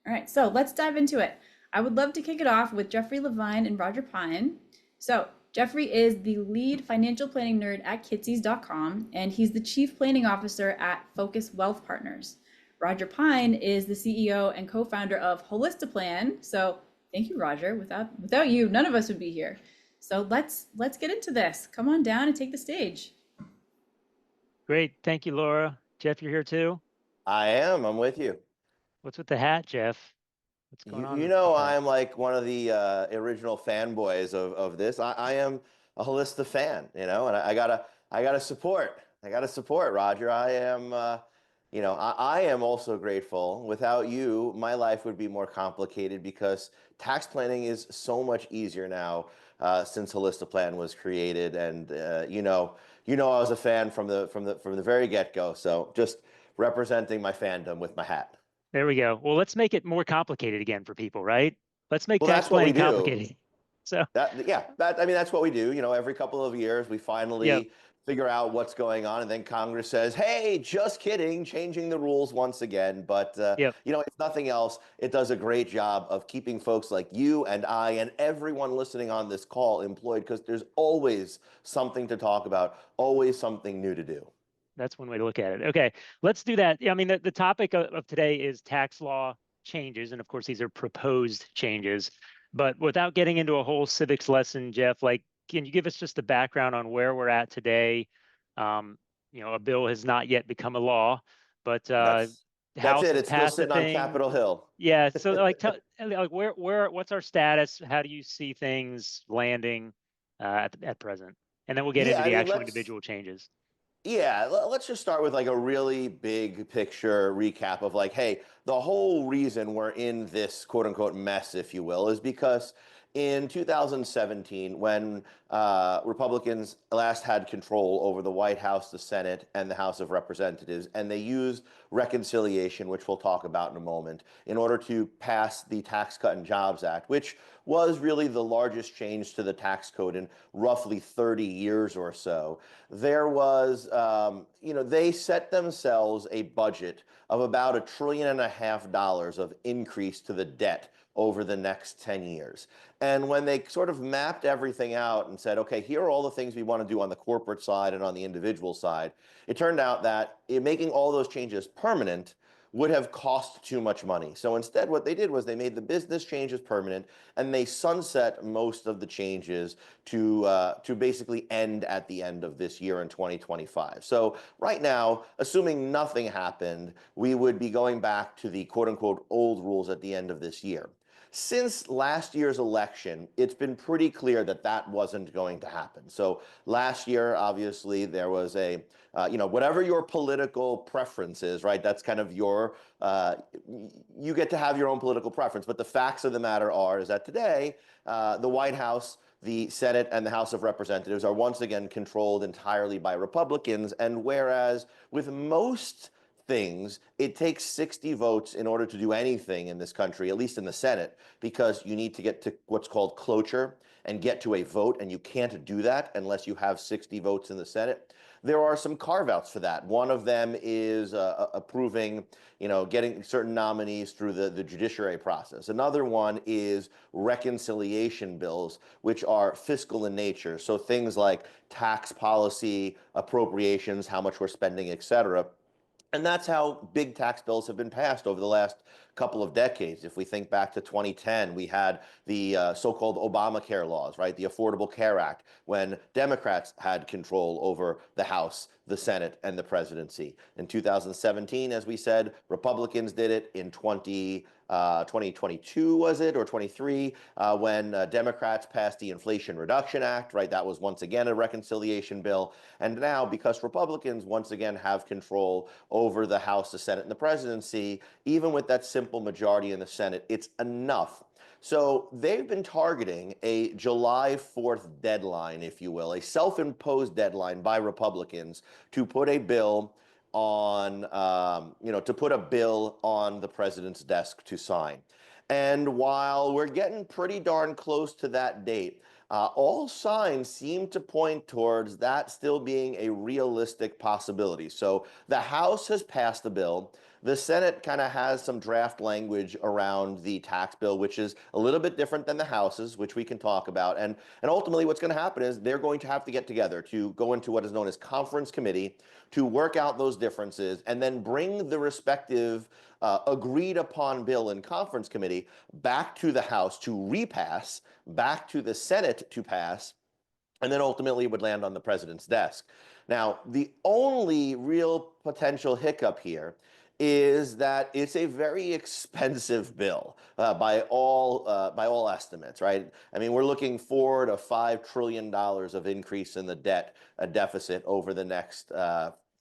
All right, so let's dive into it. I would love to kick it off with Jeffrey Levine and Roger Pine. So, Jeffrey is the lead financial planning nerd at Kitsies.com, and he's the chief planning officer at Focus Wealth Partners. Roger Pine is the CEO and co-founder of Holistiplan. So, thank you, Roger. Without you, none of us would be here. So let's get into this. Come on down and take the stage. Great. Thank you, Laura. Jeff, you're here too? I am. I'm with you. What's with the hat, Jeff? What's going You, on you know, with that? I'm like one of the original fanboys of this. I am a Holista fan, and I gotta support. I gotta support Roger. I am, I am also grateful. Without you, my life would be more complicated because tax planning is so much easier now since Holista Plan was created. And I was a fan from the very get-go. So just representing my fandom with my hat. There we go. Well, let's make it more complicated again for people, right? Let's make Well, tax that's what we planning do. complicated. So, That's what we do. Every couple of years we yeah, finally figure out what's going on, and then Congress says, "Hey, just kidding, changing the rules once again." But yeah, if nothing else, it does a great job of keeping folks like you and I and everyone listening on this call employed because there's always something to talk about, always something new to do. that's one way to look at it. Okay, let's do that. Yeah, I mean, the topic of today is tax law changes. And of course, these are proposed changes. But without getting into a whole civics lesson, Jeff, like, can you give us just the background on where we're at today? Um, a bill has not yet become a law, but the That's House it. has It's still passed the sitting on thing. Capitol Hill. Yeah, so like, like what's our status? How do you see things landing at present? And then we'll get Yeah, into I the mean, actual let's individual changes. Let's just start with like a really big picture recap of like, hey, the whole reason we're in this quote unquote mess, if you will, is because in 2017, when Republicans last had control over the White House, the Senate, and the House of Representatives, and they used reconciliation, which we'll talk about in a moment, in order to pass the Tax Cut and Jobs Act, which was really the largest change to the tax code in roughly 30 years or so. There was, they set themselves a budget of about $1.5 trillion of increase to the debt over the next 10 years. And when they sort of mapped everything out and said, okay, here are all the things we want to do on the corporate side and on the individual side, it turned out that making all those changes permanent would have cost too much money. So instead, what they did was they made the business changes permanent and they sunset most of the changes to basically end at the end of this year in 2025. So right now, assuming nothing happened, we would be going back to the quote unquote old rules at the end of this year. Since last year's election, it's been pretty clear that that wasn't going to happen. So last year, obviously, there was whatever your political preference is, right? That's kind of you get to have your own political preference. But the facts of the matter is that today, the White House, the Senate, and the House of Representatives are once again controlled entirely by Republicans. And whereas with most things, it takes 60 votes in order to do anything in this country, at least in the Senate, because you need to get to what's called cloture and get to a vote, and you can't do that unless you have 60 votes in the Senate. There are some carve-outs for that. One of them is approving, getting certain nominees through the judiciary process. Another one is reconciliation bills, which are fiscal in nature. So things like tax policy, appropriations, how much we're spending, et cetera. And that's how big tax bills have been passed over the last couple of decades. If we think back to 2010, we had the so-called Obamacare laws, right? The Affordable Care Act, when Democrats had control over the House, the Senate, and the presidency. In 2017, as we said, Republicans did it in 2022, was it, or 23, when Democrats passed the Inflation Reduction Act, right? That was once again a reconciliation bill. And now, because Republicans once again have control over the House, the Senate, and the presidency, even with that simple majority in the Senate, it's enough. So they've been targeting a July 4th deadline, if you will, a self-imposed deadline by Republicans to put a bill on the president's desk to sign. And while we're getting pretty darn close to that date, all signs seem to point towards that still being a realistic possibility. So the House has passed the bill. The Senate kind of has some draft language around the tax bill, which is a little bit different than the House's, which we can talk about. And ultimately, what's going to happen is they're going to have to get together to go into what is known as conference committee to work out those differences and then bring the respective agreed upon bill in conference committee back to the House to repass, back to the Senate to pass, and then ultimately it would land on the president's desk. Now, the only real potential hiccup here is that it's a very expensive bill by all estimates, right? I mean, we're looking $4 to $5 trillion of increase in the debt deficit over the next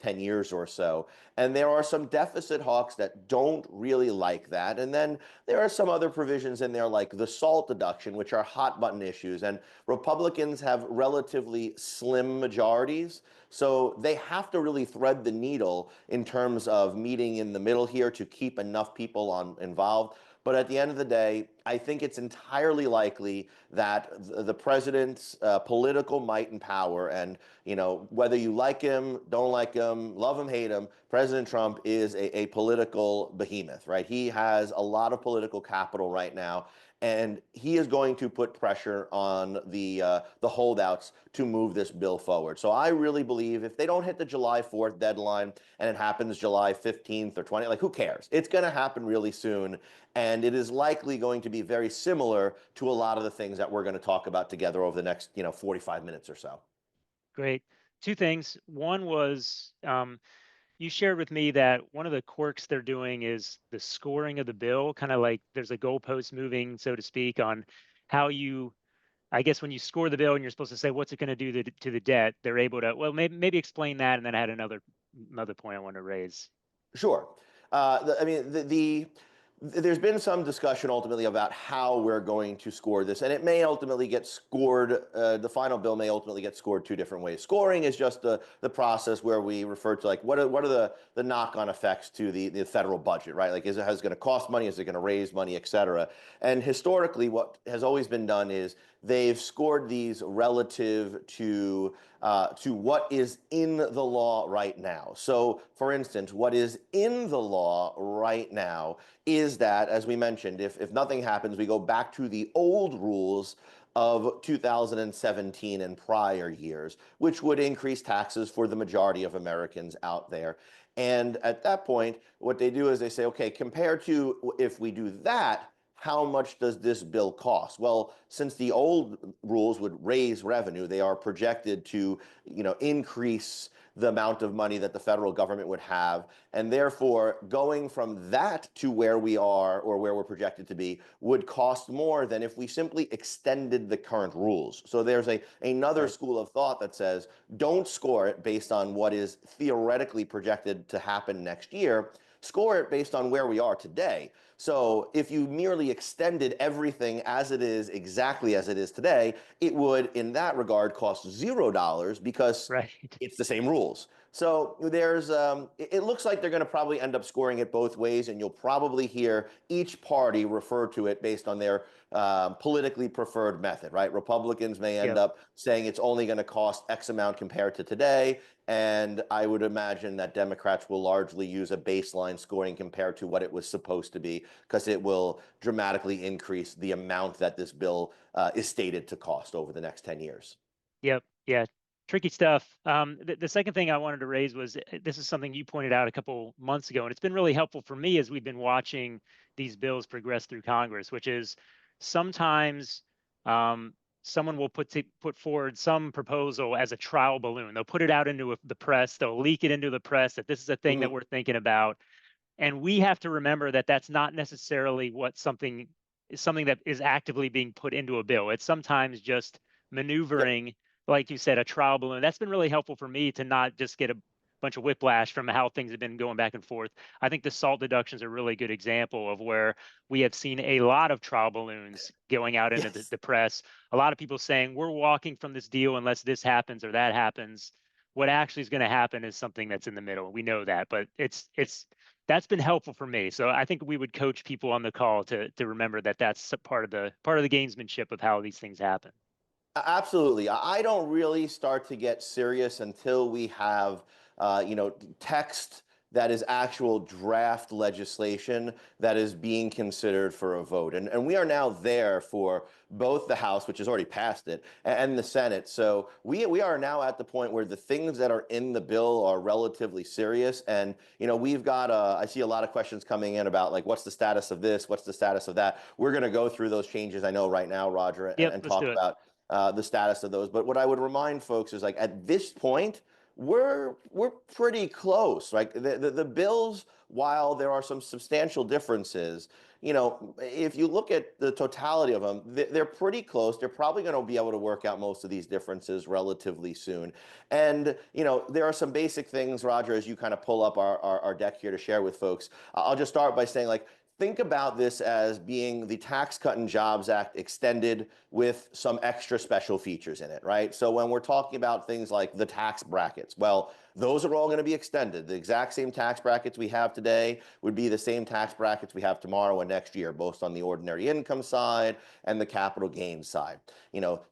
10 years or so. And there are some deficit hawks that don't really like that. And then there are some other provisions in there like the SALT deduction, which are hot button issues. And Republicans have relatively slim majorities. So they have to really thread the needle in terms of meeting in the middle here to keep enough people involved. But at the end of the day, I think it's entirely likely that the president's political might and power, and whether you like him, don't like him, love him, hate him, President Trump is a political behemoth, right? He has a lot of political capital right now, and he is going to put pressure on the holdouts to move this bill forward. So I really believe if they don't hit the July 4th deadline and it happens July 15th or 20th, like who cares? It's going to happen really soon, and it is likely going to be very similar to a lot of the things that we're going to talk about together over the next 45 minutes or so. Great. Two things. One was you shared with me that one of the quirks they're doing is the scoring of the bill, kind of like there's a goalpost moving, so to speak, on how you, I guess when you score the bill and you're supposed to say what's it going to do to the debt, they're able to, well, maybe explain that, and then I had another point I want to raise. Sure. I mean, there's been some discussion ultimately about how we're going to score this, and it may ultimately get scored. The final bill may ultimately get scored two different ways. Scoring is just the process where we refer to like what are the knock-on effects to the federal budget, right? Like, is it going to cost money? Is it going to raise money, et cetera? And historically, what has always been done is they've scored these relative to what is in the law right now. So, for instance, what is in the law right now is that, as we mentioned, if nothing happens, we go back to the old rules of 2017 and prior years, which would increase taxes for the majority of Americans out there. And at that point, what they do is they say, okay, compared to if we do that, how much does this bill cost? Well, since the old rules would raise revenue, they are projected to, increase the amount of money that the federal government would have. And therefore, going from that to where we are or where we're projected to be would cost more than if we simply extended the current rules. So there's another school of thought that says, don't score it based on what is theoretically projected to happen next year. Score it based on where we are today. So if you merely extended everything as it is, exactly as it is today, it would, in that regard, cost $0 because it's the same rules. So there's, it looks like they're going to probably end up scoring it both ways, and you'll probably hear each party refer to it based on their politically preferred method, right? Republicans may end up saying it's only going to cost X amount compared to today. And I would imagine that Democrats will largely use a baseline scoring compared to what it was supposed to be, because it will dramatically increase the amount that this bill is stated to cost over the next 10 years. Yep. Yeah. Tricky stuff. The second thing I wanted to raise was this is something you pointed out a couple months ago, and it's been really helpful for me as we've been watching these bills progress through Congress, which is sometimes someone will put forward some proposal as a trial balloon. They'll put it out into the press. They'll leak it into the press that this is a thing that we're thinking about. And we have to remember that that's not necessarily what something that is actively being put into a bill. It's sometimes just maneuvering, like you said, a trial balloon. That's been really helpful for me to not just get a bunch of whiplash from how things have been going back and forth. I think the SALT deductions are a really good example of where we have seen a lot of trial balloons going out into the press. A lot of people saying we're walking from this deal unless this happens or that happens. What actually is going to happen is something that's in the middle. We know that, but that's been helpful for me. So I think we would coach people on the call to remember that that's part of the gamesmanship of how these things happen. Absolutely. I don't really start to get serious until we have, text that is actual draft legislation that is being considered for a vote. And we are now there for both the House, which has already passed it, and the Senate. So we are now at the point where the things that are in the bill are relatively serious. And, we've got, I see a lot of questions coming in about like, what's the status of this? What's the status of that? We're going to go through those changes, I know right now, Roger, Yep, and let's talk do it. about the status of those. But what I would remind folks is like at this point, we're pretty close. Like the bills, while there are some substantial differences, if you look at the totality of them, they're pretty close. They're probably going to be able to work out most of these differences relatively soon. And, there are some basic things, Roger, as you kind of pull up our deck here to share with folks. I'll just start by saying, like, think about this as being the Tax Cut and Jobs Act extended with some extra special features in it, right? So when we're talking about things like the tax brackets, well, those are all going to be extended. The exact same tax brackets we have today would be the same tax brackets we have tomorrow and next year, both on the ordinary income side and the capital gains side.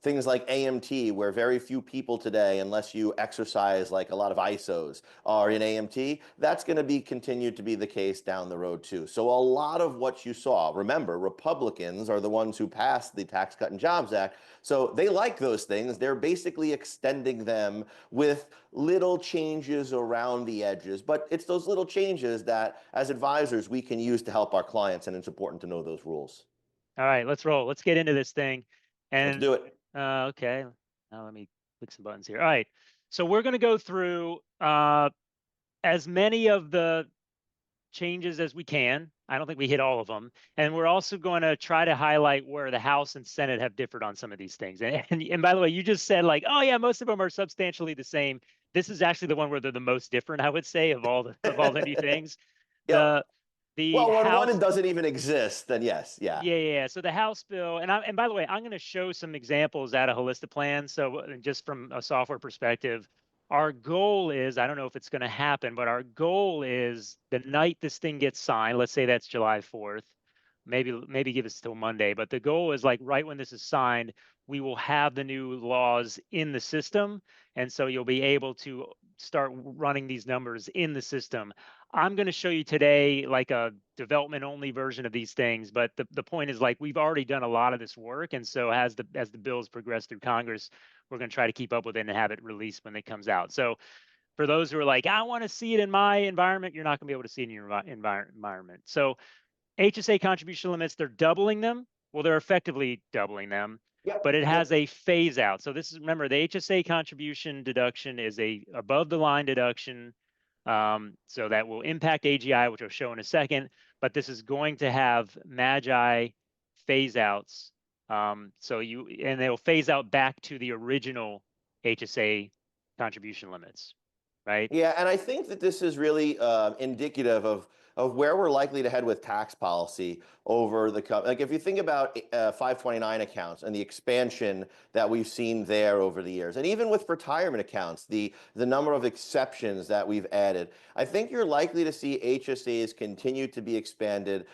Things like AMT, where very few people today, unless you exercise like a lot of ISOs, are in AMT, that's going to be continued to be the case down the road too. So a lot of what you saw, remember, Republicans are the ones who passed the Tax Cut and Jobs Act, so they like those things. They're basically extending them with little changes around the edges, but it's those little changes that as advisors we can use to help our clients, and it's important to know those rules. All right, let's roll. Let's get into this thing. Let's do it. Okay. Now let me click some buttons here. All right. So we're going to go through as many of the changes as we can. I don't think we hit all of them. And we're also going to try to highlight where the House and Senate have differed on some of these things. And by the way, you just said like, oh yeah, most of them are substantially the same. This is actually the one where they're the most different, I would say, of all the new things. Yep. The Well, when House one doesn't even exist, then yes, yeah. Yeah. So the House bill, and by the way, I'm going to show some examples out of Holistiplan. So just from a software perspective, our goal is, I don't know if it's going to happen, but our goal is the night this thing gets signed, let's say that's July 4th, maybe give us till Monday, but the goal is like right when this is signed, we will have the new laws in the system. And so you'll be able to start running these numbers in the system. I'm going to show you today like a development only version of these things, but the point is like we've already done a lot of this work, and so as the bills progress through Congress, we're going to try to keep up with it and have it released when it comes out. So for those who are like, I want to see it in my environment, you're not going to be able to see it in your environment. So HSA contribution limits, they're doubling them. Well, they're effectively doubling them, but it has a phase out. So this is, remember, the HSA contribution deduction is a above the line deduction. So that will impact AGI, which I'll show in a second, but this is going to have MAGI phase outs. And they'll phase out back to the original HSA contribution limits, right? Yeah, and I think that this is really indicative of where we're likely to head with tax policy over like if you think about 529 accounts and the expansion that we've seen there over the years, and even with retirement accounts, the number of exceptions that we've added, I think you're likely to see HSAs continue to be expanded.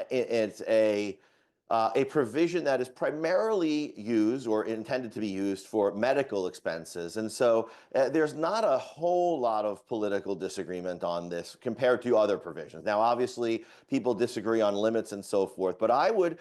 It's a provision that is primarily used or intended to be used for medical expenses. And so there's not a whole lot of political disagreement on this compared to other provisions. Now, obviously, people disagree on limits and so forth, but I would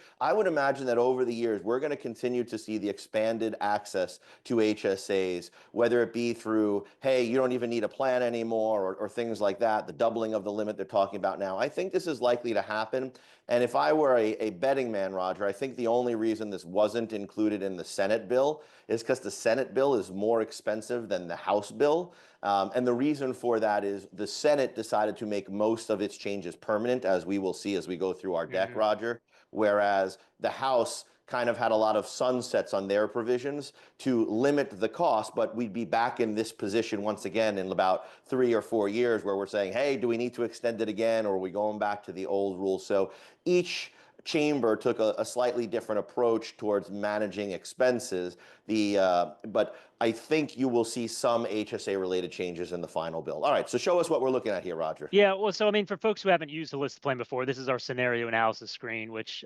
imagine that over the years, we're going to continue to see the expanded access to HSAs, whether it be through, hey, you don't even need a plan anymore, or things like that, the doubling of the limit they're talking about now. I think this is likely to happen. And if I were a betting man, Roger, I think the only reason this wasn't included in the Senate bill is because the Senate bill is more expensive than the House bill. And the reason for that is the Senate decided to make most of its changes permanent, as we will see as we go through our deck, Roger, whereas the House kind of had a lot of sunsets on their provisions to limit the cost, but we'd be back in this position once again in about 3 or 4 years where we're saying, hey, do we need to extend it again, or are we going back to the old rules? So each chamber took a slightly different approach towards managing expenses. But I think you will see some HSA related changes in the final bill. All right, so show us what we're looking at here, Roger. Yeah, well, so I mean, for folks who haven't used the list plan before, this is our scenario analysis screen, which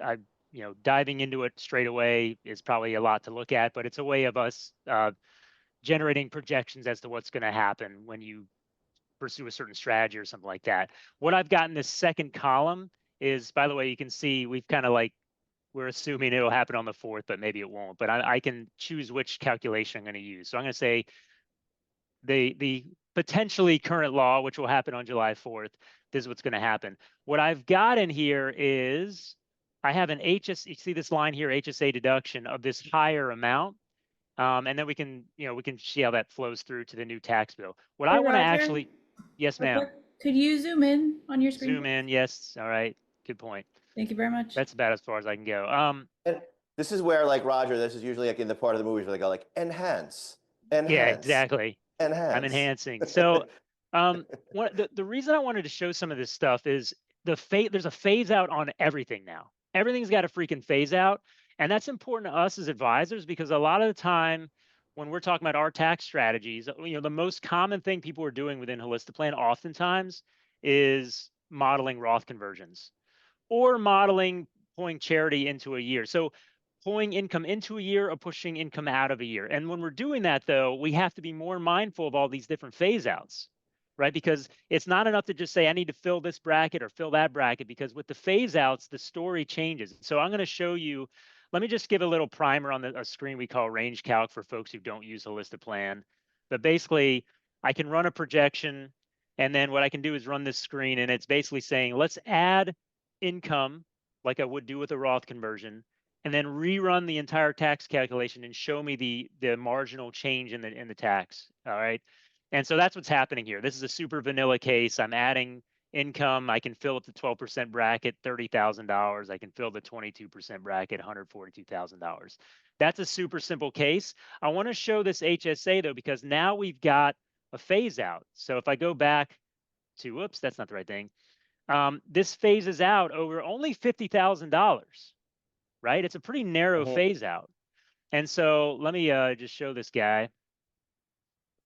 diving into it straight away is probably a lot to look at, but it's a way of us generating projections as to what's going to happen when you pursue a certain strategy or something like that. What I've got in this second column is, by the way, you can see we've kind of like, we're assuming it'll happen on the 4th, but maybe it won't. But I can choose which calculation I'm going to use. So I'm going to say the potentially current law, which will happen on July 4th, this is what's going to happen. What I've got in here is I have an HS, you see this line here, HSA deduction of this higher amount. And then we can see how that flows through to the new tax bill. What I Hey, want to Roger, actually, yes, real ma'am. quick, could you zoom in on your screen, Zoom please? in, yes. All right, good point. Thank you very much. That's about as far as I can go. And this is where, like, Roger, this is usually like in the part of the movies where they go like, enhance, Yeah, enhance, exactly. enhance. I'm enhancing. So the reason I wanted to show some of this stuff is there's a phase out on everything now. Everything's got a freaking phase out. And that's important to us as advisors, because a lot of the time when we're talking about our tax strategies, the most common thing people are doing within Holistic Plan oftentimes is modeling Roth conversions or modeling pulling charity into a year. So pulling income into a year or pushing income out of a year. And when we're doing that, though, we have to be more mindful of all these different phase outs, right? Because it's not enough to just say, I need to fill this bracket or fill that bracket, because with the phase outs, the story changes. So I'm going to show you, let me just give a little primer on a screen we call range calc for folks who don't use Holistic Plan. But basically, I can run a projection, and then what I can do is run this screen, and it's basically saying, let's add income like I would do with a Roth conversion, and then rerun the entire tax calculation and show me the marginal change in the tax. All right. And so that's what's happening here. This is a super vanilla case. I'm adding income. I can fill up the 12% bracket, $30,000. I can fill the 22% bracket, $142,000. That's a super simple case. I want to show this HSA though, because now we've got a phase out. So if I go back to, whoops, that's not the right thing. This phases out over only $50,000. Right? It's a pretty narrow phase out. And so let me just show this guy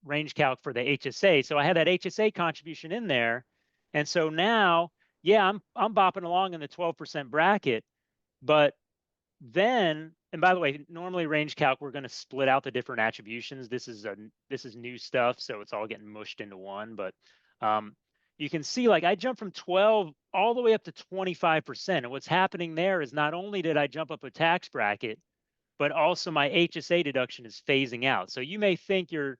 range calc for the HSA. So I had that HSA contribution in there. And so now, yeah, I'm bopping along in the 12% bracket, but then, and by the way, normally range calc, we're going to split out the different attributions. This is new stuff, so it's all getting mushed into one. But you can see, like, I jumped from 12 all the way up to 25%. And what's happening there is not only did I jump up a tax bracket, but also my HSA deduction is phasing out. So you may think you're,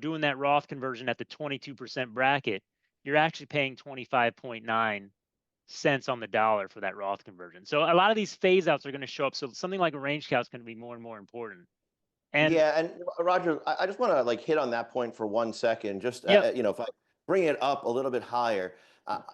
doing that Roth conversion at the 22% bracket. You're actually paying 25.9 cents on the dollar for that Roth conversion. So a lot of these phase outs are going to show up. So something like a range calc is going to be more and more important. And yeah, and Roger, I just want to like hit on that point for 1 second. Just yep. if I bring it up a little bit higher,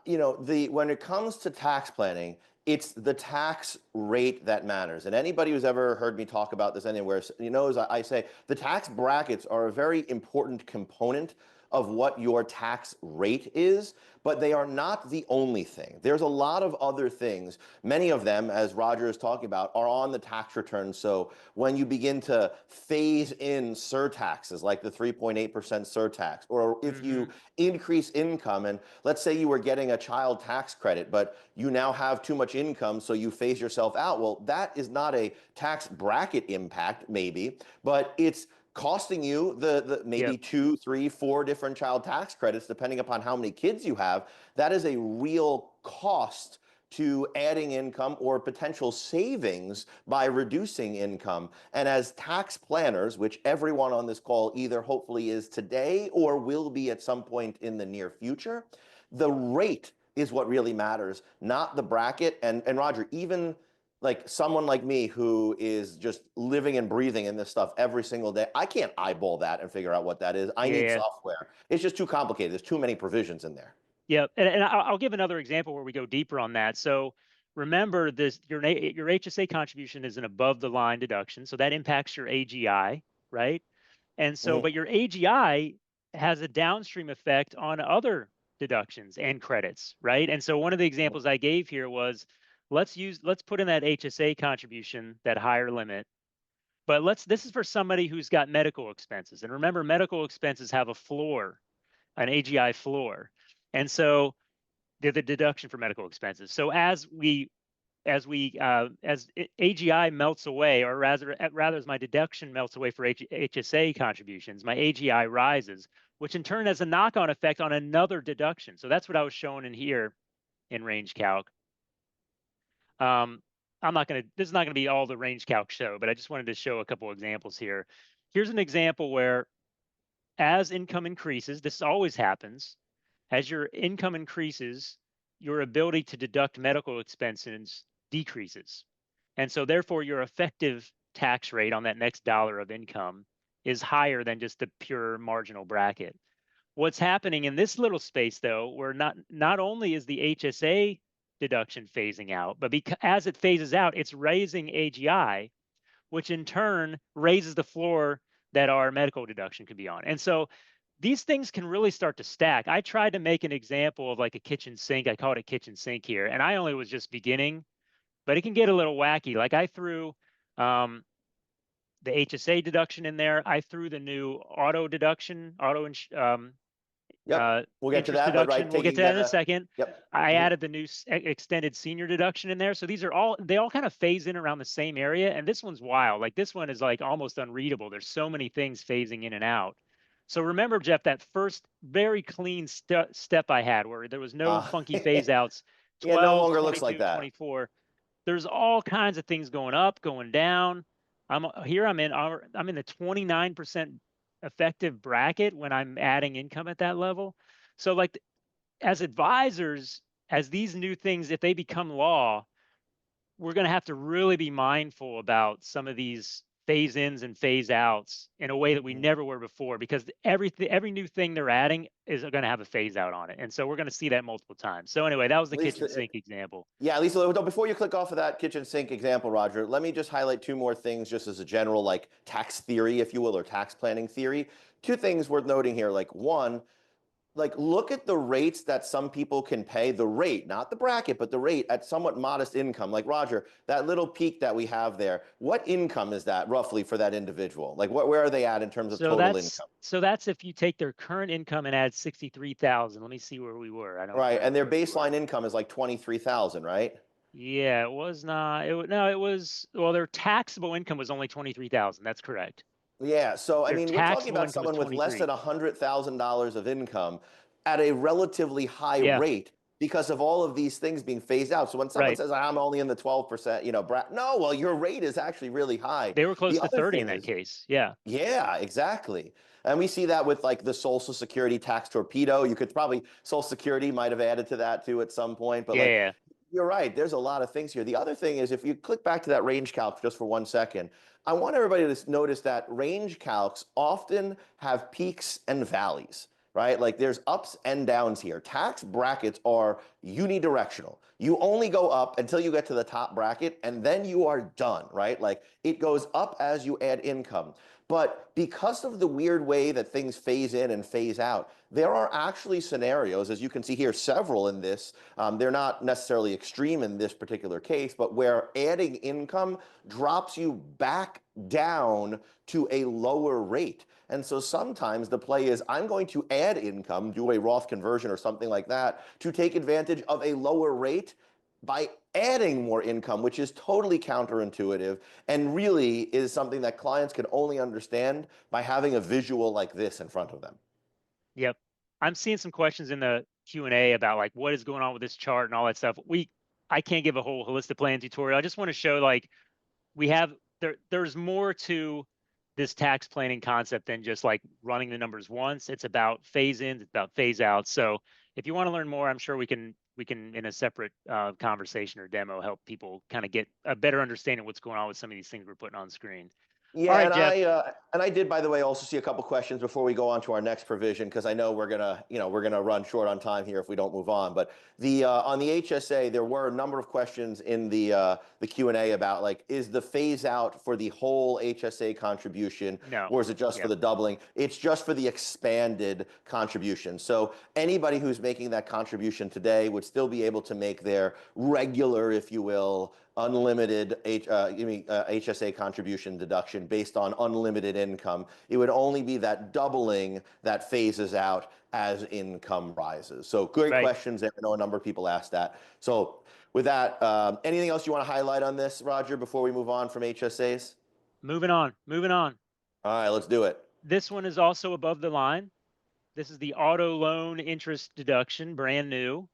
when it comes to tax planning, it's the tax rate that matters. And anybody who's ever heard me talk about this anywhere knows I say the tax brackets are a very important component of what your tax rate is, but they are not the only thing. There's a lot of other things. Many of them, as Roger is talking about, are on the tax return. So when you begin to phase in surtaxes, like the 3.8% surtax, or if you increase income, and let's say you were getting a child tax credit, but you now have too much income, so you phase yourself out. Well, that is not a tax bracket impact, maybe, but it's costing you the maybe 2, 3, 4 different child tax credits, depending upon how many kids you have. That is a real cost to adding income or potential savings by reducing income. And as tax planners, which everyone on this call either hopefully is today or will be at some point in the near future, the rate is what really matters, not the bracket. And Roger, even like someone like me who is just living and breathing in this stuff every single day, I can't eyeball that and figure out what that is. I need software. It's just too complicated. There's too many provisions in there. Yeah, and I'll give another example where we go deeper on that. So remember this, your HSA contribution is an above the line deduction. So that impacts your AGI, right? And so, but your AGI has a downstream effect on other deductions and credits, right? And so one of the examples I gave here was, let's put in that HSA contribution, that higher limit. But this is for somebody who's got medical expenses. And remember, medical expenses have a floor, an AGI floor. And so they're the deduction for medical expenses. So as AGI melts away, or rather as my deduction melts away for HSA contributions, my AGI rises, which in turn has a knock-on effect on another deduction. So that's what I was showing in here in range calc. This is not gonna be all the range calc show, but I just wanted to show a couple examples here. Here's an example where as income increases, this always happens, as your income increases, your ability to deduct medical expenses decreases. And so therefore your effective tax rate on that next dollar of income is higher than just the pure marginal bracket. What's happening in this little space though, where not only is the HSA deduction phasing out, but as it phases out, it's raising AGI, which in turn raises the floor that our medical deduction could be on. And so these things can really start to stack. I tried to make an example of like a kitchen sink. I called it kitchen sink here, and I only was just beginning, but it can get a little wacky. Like I threw the HSA deduction in there. I threw the new auto deduction, Yep. We'll get to interest that, but deduction. We'll get to that in a second. Yep. I added the new extended senior deduction in there. So these are they all kind of phase in around the same area. And this one's wild. Like this one is like almost unreadable. There's so many things phasing in and out. So remember, Jeff, that first very clean step I had where there was no funky phase outs, Yeah, 12, no longer 22, looks like that. 24. There's all kinds of things going up, going down. I'm in the 29% effective bracket when I'm adding income at that level. So like as advisors, as these new things, if they become law, we're going to have to really be mindful about some of these phase ins and phase outs in a way that we never were before, because every new thing they're adding is going to have a phase out on it. And so we're going to see that multiple times. So anyway, that was the kitchen sink example. Yeah, Lisa, before you click off of that kitchen sink example, Roger, let me just highlight two more things just as a general like tax theory, if you will, or tax planning theory. Two things worth noting here. Like one, like look at the rates that some people can pay, the rate, not the bracket, but the rate at somewhat modest income. Like Roger, that little peak that we have there, what income is that roughly for that individual? Like where are they at in terms of total income? So that's if you take their current income and add 63,000. Let me see where we were. I don't Right, and their remember where we were. baseline income is like 23,000, right? Yeah, it was not. It was, well, their taxable income was only 23,000. That's correct. Yeah, so I Their mean, we're talking taxable about income was someone with less than 23. $100,000 of income at a relatively high Yeah. rate because of all of these things being phased out. So when someone Right. says, I'm only in the 12%, no, well, your rate is actually really high. They were close The to other 30 thing in that is, case. Yeah. yeah, exactly. And we see that with like the Social Security tax torpedo. You could probably, Social Security might have added to that too at some point, but like, Yeah. you're right. There's a lot of things here. The other thing is if you click back to that range calc just for 1 second, I want everybody to notice that range calcs often have peaks and valleys, right? Like there's ups and downs here. Tax brackets are unidirectional. You only go up until you get to the top bracket and then you are done, right? Like it goes up as you add income. But because of the weird way that things phase in and phase out, there are actually scenarios, as you can see here, several in this. They're not necessarily extreme in this particular case, but where adding income drops you back down to a lower rate. And so sometimes the play is I'm going to add income, do a Roth conversion or something like that, to take advantage of a lower rate by adding more income, which is totally counterintuitive and really is something that clients can only understand by having a visual like this in front of them. Yep. I'm seeing some questions in the Q&A about like what is going on with this chart and all that stuff. I can't give a whole holistic plan tutorial. I just want to show like there's more to this tax planning concept than just like running the numbers once. It's about phase ins, it's about phase outs. So if you want to learn more, I'm sure we can in a separate conversation or demo help people kind of get a better understanding of what's going on with some of these things we're putting on screen. Yeah, All right, and Jeff. I did, by the way, also see a couple questions before we go on to our next provision because I know we're gonna run short on time here if we don't move on. But on the HSA, there were a number of questions in the Q&A about like, is the phase out for the whole HSA contribution, No. or is it just for the doubling? It's just for the expanded contribution. So anybody who's making that contribution today would still be able to make their regular, if you will, unlimited HSA contribution deduction based on unlimited income. It would only be that doubling that phases out as income rises. So great questions there. I know a number of people asked that. So with that, anything else you want to highlight on this, Roger, before we move on from HSAs? Moving on. All right, let's do it. This one is also above the line. This is the auto loan interest deduction, brand new.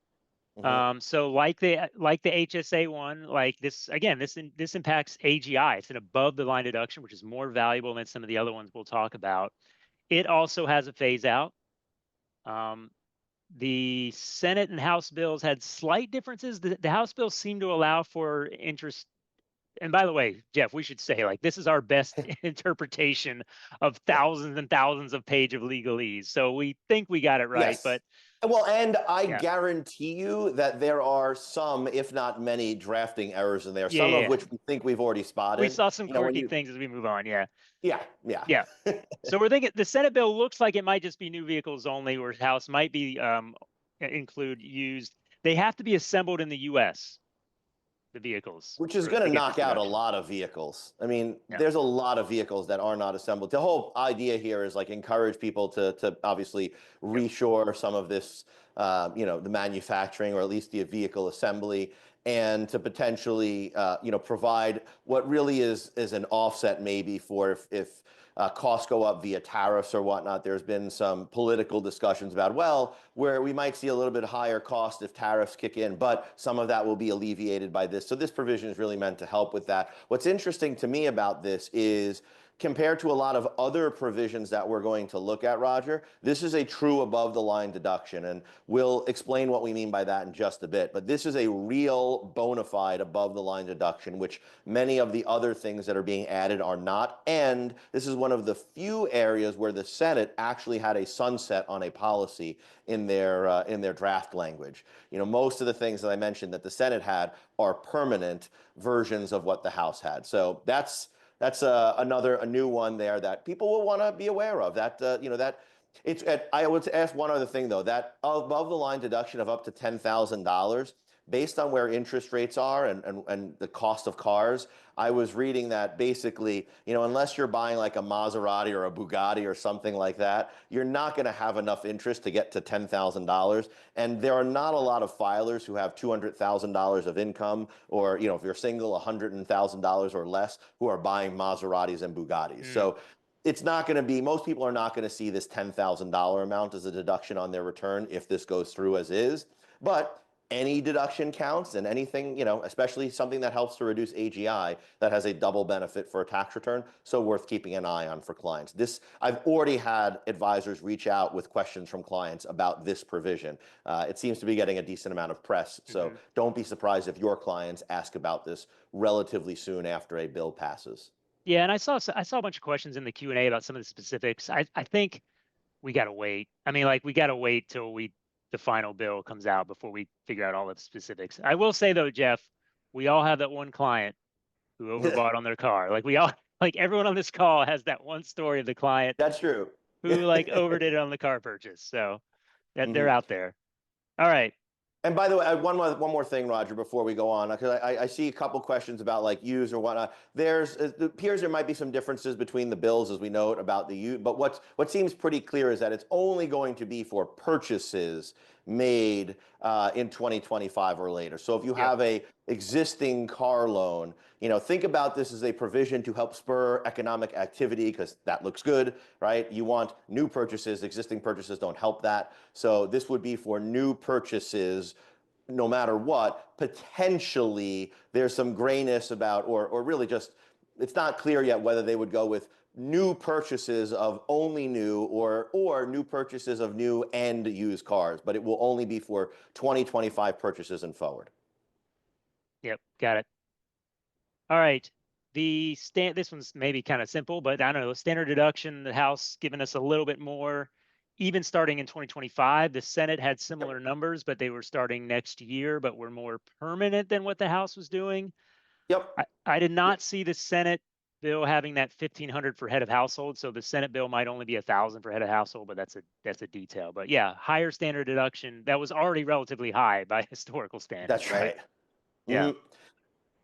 Mhm. So like the HSA one, like this again, this impacts AGI. It's an above the line deduction, which is more valuable than some of the other ones we'll talk about. It also has a phase out. The Senate and House bills had slight differences. The House bills seem to allow for interest. And by the way, Jeff, we should say like this is our best interpretation of thousands and thousands of page of legalese. So we think we got it right, Yes. but Well, and I yeah, guarantee you that there are some, if not many, drafting errors in there, yeah, some yeah, of yeah. which we think we've already We spotted. saw some You know, when quirky you, things as we move on. Yeah, yeah, yeah. yeah. So we're thinking the Senate bill looks like it might just be new vehicles only, or House might be include used. They have to be assembled in the U.S. The vehicles Which is going to to get this knock out a deduction. lot of vehicles. I mean, Yeah, there's a lot of vehicles that are not assembled. The whole idea here is like encourage people to obviously yep. reshore some of this, the manufacturing or at least the vehicle assembly, and to potentially, provide what really is an offset maybe for if costs go up via tariffs or whatnot. There's been some political discussions about, well, where we might see a little bit higher cost if tariffs kick in, but some of that will be alleviated by this. So this provision is really meant to help with that. What's interesting to me about this is compared to a lot of other provisions that we're going to look at, Roger, this is a true above the line deduction. And we'll explain what we mean by that in just a bit. But this is a real bona fide above the line deduction, which many of the other things that are being added are not. And this is one of the few areas where the Senate actually had a sunset on a policy in their draft language. Most of the things that I mentioned that the Senate had are permanent versions of what the House had. So that's a new one there that people will want to be aware of. That it's. I would ask one other thing though. That above the line deduction of up to $10,000, based on where interest rates are and the cost of cars. I was reading that basically, unless you're buying like a Maserati or a Bugatti or something like that, you're not going to have enough interest to get to $10,000. And there are not a lot of filers who have $200,000 of income, or if you're single, $100,000 or less, who are buying Maseratis and Bugattis. So it's not going to be, most people are not going to see this $10,000 amount as a deduction on their return if this goes through as is. But any deduction counts, and anything, especially something that helps to reduce AGI that has a double benefit for a tax return, so worth keeping an eye on for clients. I've already had advisors reach out with questions from clients about this provision. It seems to be getting a decent amount of press, so don't be surprised if your clients ask about this relatively soon after a bill passes. Yeah, and I saw a bunch of questions in the Q&A about some of the specifics. I think we got to wait. I mean, like we got to wait till the final bill comes out before we figure out all the specifics. I will say though, Jeff, we all have that one client who overbought on their car. Like we all, like everyone on this call has that one story of the client That's true. who like overdid it on the car purchase. So that they're Mhm. out there. All right. And by the way, one more thing, Roger, before we go on, because I see a couple questions about like use or whatnot. It appears there might be some differences between the bills, as we note about the use. But what seems pretty clear is that it's only going to be for purchases made in 2025 or later. So if you Yep. have a existing car loan, think about this as a provision to help spur economic activity because that looks good, right? You want new purchases. Existing purchases don't help that. So this would be for new purchases no matter what. Potentially there's some grayness about, or really just, it's not clear yet whether they would go with new purchases of only new or new purchases of new and used cars, but it will only be for 2025 purchases and forward. Yep. Got it. All right. This one's maybe kind of simple, but I don't know. Standard deduction, the House giving us a little bit more, even starting in 2025. The Senate had similar numbers, but they were starting next year, but were more permanent than what the House was doing. Yep. I did not see the Senate bill having that 1,500 for head of household. So the Senate bill might only be 1,000 for head of household, but that's a detail. But yeah, higher standard deduction that was already relatively high by historical standards, That's right? right. Yeah. Mhm.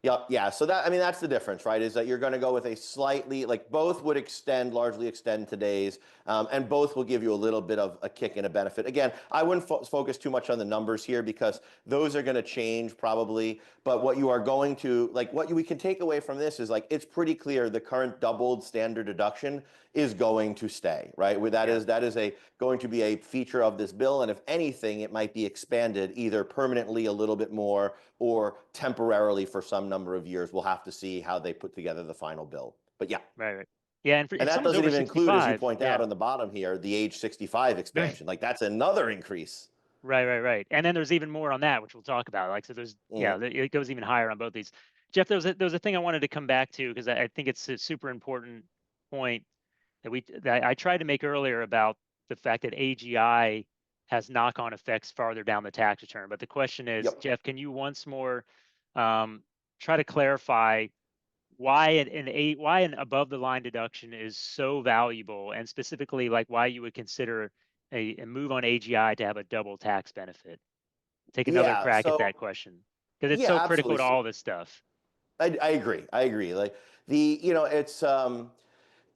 Yep. Yeah. So that, I mean, that's the difference, right? Is that you're going to go with a slightly, like both would largely extend today's, and both will give you a little bit of a kick and a benefit. Again, I wouldn't focus too much on the numbers here because those are going to change probably. But what you are going to, like what we can take away from this is like, it's pretty clear the current doubled standard deduction is going to stay, right? That is going to be a feature of this bill. And if anything, it might be expanded either permanently a little bit more or temporarily for some number of years. We'll have to see how they put together the final bill. But yeah. Right. Yeah, and And if that someone's doesn't over even include, as you 65, point out on the bottom here, the age 65 expansion. Like that's another increase. Right. And then there's even more on that, which we'll talk about. Like, so there's, it goes even higher on both these. Jeff, there was a thing I wanted to come back to because I think it's a super important point that I tried to make earlier about the fact that AGI has knock-on effects farther down the tax return. But the question is, Yep. Jeff, can you once more try to clarify why an above the line deduction is so valuable, and specifically like why you would consider a move on AGI to have a double tax benefit? Take another Yeah. crack at So that question because it's yeah, so critical absolutely. to all this stuff. I agree. Like it's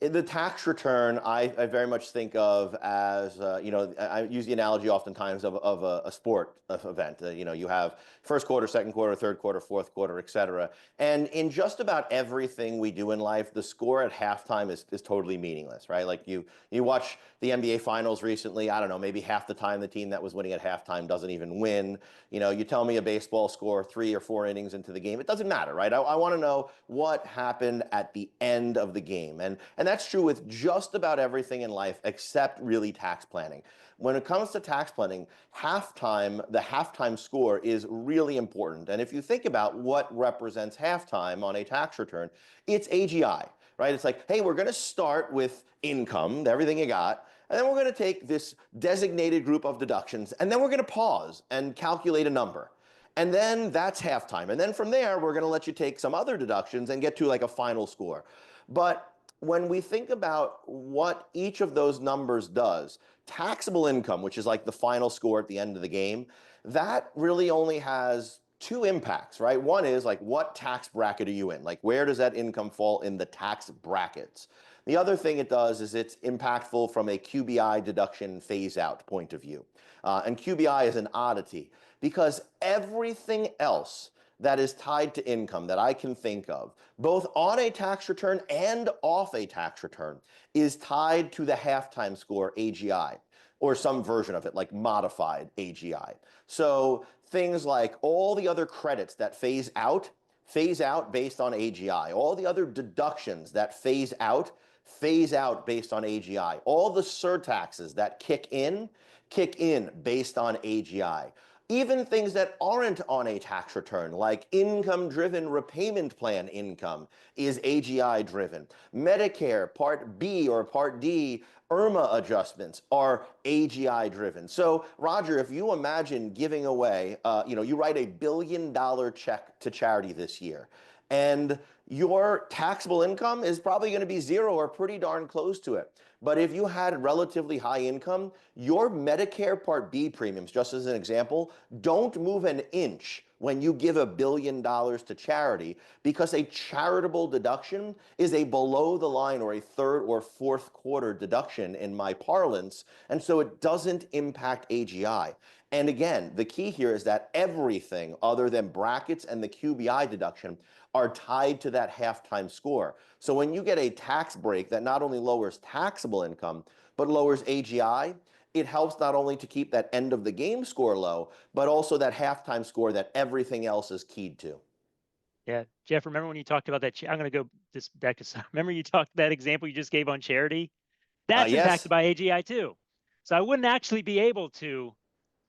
in the tax return, I very much think of as, I use the analogy oftentimes of a sport event. You have first quarter, second quarter, third quarter, fourth quarter, et cetera. And in just about everything we do in life, the score at halftime is totally meaningless, right? Like you watch the NBA finals recently, I don't know, maybe half the time the team that was winning at halftime doesn't even win. You tell me a baseball score 3 or 4 innings into the game, it doesn't matter, right? I want to know what happened at the end of the game. And that's true with just about everything in life except really tax planning. When it comes to tax planning, the halftime score is really important. And if you think about what represents halftime on a tax return, it's AGI, right? It's like, hey, we're going to start with income, everything you got, and then we're going to take this designated group of deductions, and then we're going to pause and calculate a number. And then that's halftime. And then from there, we're going to let you take some other deductions and get to like a final score. But when we think about what each of those numbers does, taxable income, which is like the final score at the end of the game, that really only has 2 impacts, right? One is like, what tax bracket are you in? Like, where does that income fall in the tax brackets? The other thing it does is it's impactful from a QBI deduction phase out point of view. And QBI is an oddity because everything else that is tied to income that I can think of, both on a tax return and off a tax return, is tied to the halftime score AGI, or some version of it, like modified AGI. So things like all the other credits that phase out based on AGI. All the other deductions that phase out based on AGI. All the surtaxes that kick in based on AGI. Even things that aren't on a tax return, like income-driven repayment plan income, is AGI-driven. Medicare Part B or Part D IRMA adjustments are AGI-driven. So, Roger, if you imagine giving away, you write $1 billion check to charity this year, and your taxable income is probably going to be 0 or pretty darn close to it. But if you had relatively high income, your Medicare Part B premiums, just as an example, don't move an inch when you give $1 billion to charity, because a charitable deduction is a below the line or a third or fourth quarter deduction in my parlance, and so it doesn't impact AGI. And again, the key here is that everything other than brackets and the QBI deduction are tied to that halftime score. So when you get a tax break that not only lowers taxable income, but lowers AGI, it helps not only to keep that end of the game score low, but also that halftime score that everything else is keyed to. Yeah, Jeff, remember when you talked about that? I'm going to go back to, remember you talked that example you just gave on charity? That's Yes. impacted by AGI too. So I wouldn't actually be able to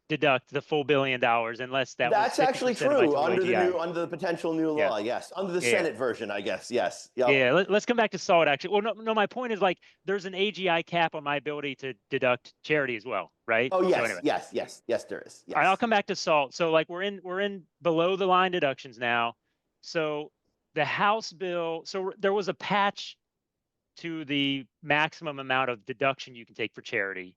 deduct the full $1 billion unless that was That's actually 50% of my true total AGI. under the potential new law. Yes, under the Yeah. Senate version, I guess. Yes. Yep. Yeah. Let's come back to SALT actually. Well, no. My point is like there's an AGI cap on my ability to deduct charity as well, right? Oh yes, So anyway. yes, there is. Yes. All right, I'll come back to SALT. So like we're in below the line deductions now. So the House bill. So there was a patch to the maximum amount of deduction you can take for charity.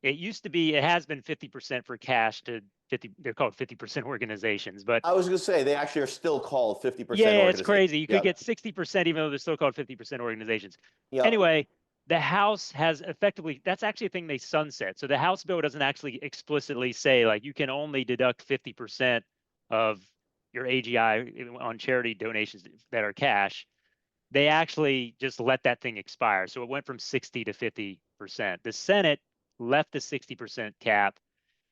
It has been 50% for cash to 50, they're called 50% organizations, but I was going to say they actually are still called 50% yeah, it's organizations. crazy. You could Yeah. get 60% even though they're still called 50% organizations. Yeah. Anyway, the House has effectively, that's actually a thing they sunset. So the House bill doesn't actually explicitly say like you can only deduct 50% of your AGI on charity donations that are cash. They actually just let that thing expire. So it went from 60 to 50%. The Senate left the 60% cap,